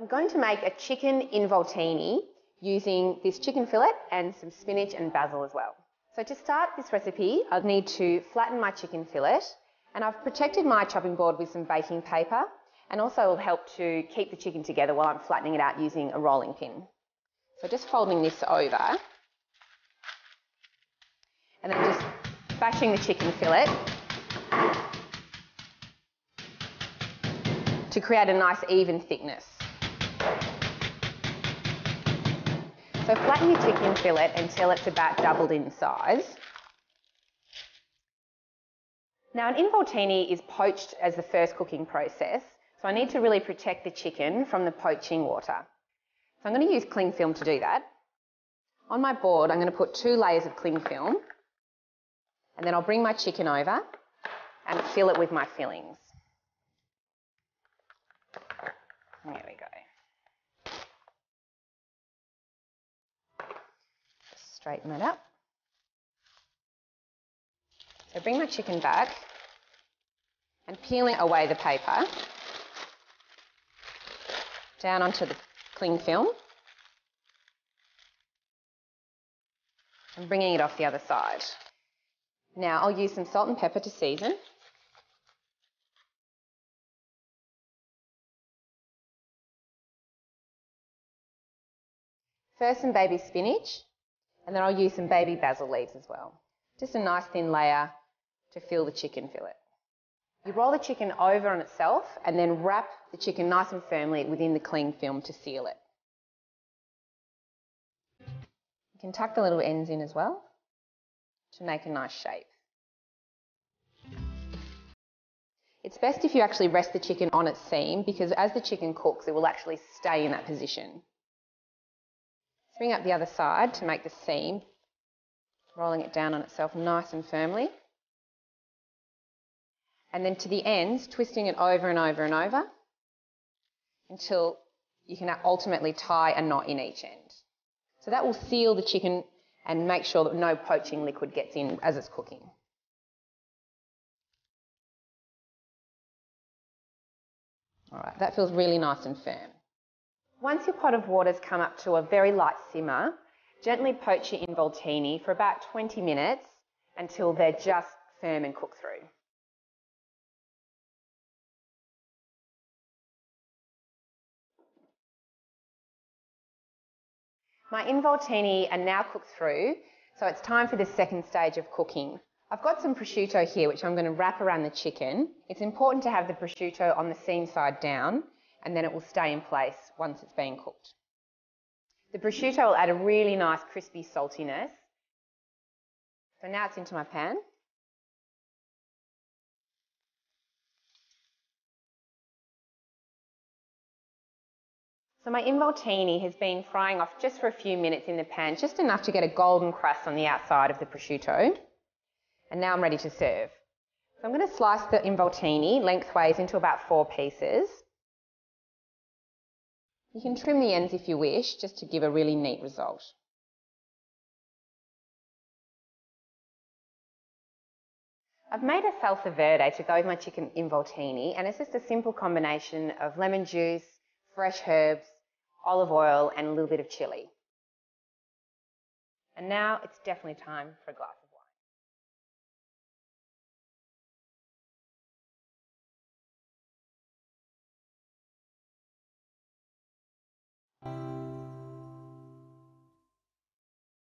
I'm going to make a chicken involtini using this chicken fillet and some spinach and basil as well. So to start this recipe, I'll need to flatten my chicken fillet, and I've protected my chopping board with some baking paper, and also will help to keep the chicken together while I'm flattening it out using a rolling pin. So just folding this over, and then just bashing the chicken fillet to create a nice even thickness. So flatten your chicken fillet until it's about doubled in size. Now an involtini is poached as the first cooking process, so I need to really protect the chicken from the poaching water. So I'm going to use cling film to do that. On my board I'm going to put 2 layers of cling film, and then I'll bring my chicken over and fill it with my fillings. There we go. Straighten that up. So bring my chicken back and peeling away the paper down onto the cling film and bringing it off the other side. Now I'll use some salt and pepper to season. First some baby spinach, and then I'll use some baby basil leaves as well. Just a nice thin layer to fill the chicken fillet. You roll the chicken over on itself and then wrap the chicken nice and firmly within the cling film to seal it. You can tuck the little ends in as well to make a nice shape. It's best if you actually rest the chicken on its seam, because as the chicken cooks it will actually stay in that position. Bring up the other side to make the seam, rolling it down on itself nice and firmly. And then to the ends, twisting it over and over and over until you can ultimately tie a knot in each end. So that will seal the chicken and make sure that no poaching liquid gets in as it's cooking. All right, that feels really nice and firm. Once your pot of water's come up to a very light simmer, gently poach your involtini for about 20 minutes until they're just firm and cooked through. My involtini are now cooked through, so it's time for the second stage of cooking. I've got some prosciutto here which I'm going to wrap around the chicken. It's important to have the prosciutto on the seam side down, and then it will stay in place once it's being cooked. The prosciutto will add a really nice crispy saltiness. So now it's into my pan. So my involtini has been frying off just for a few minutes in the pan, just enough to get a golden crust on the outside of the prosciutto. And now I'm ready to serve. So I'm going to slice the involtini lengthways into about 4 pieces. You can trim the ends if you wish, just to give a really neat result. I've made a salsa verde to go with my chicken involtini, and it's just a simple combination of lemon juice, fresh herbs, olive oil and a little bit of chilli. And now it's definitely time for a glass.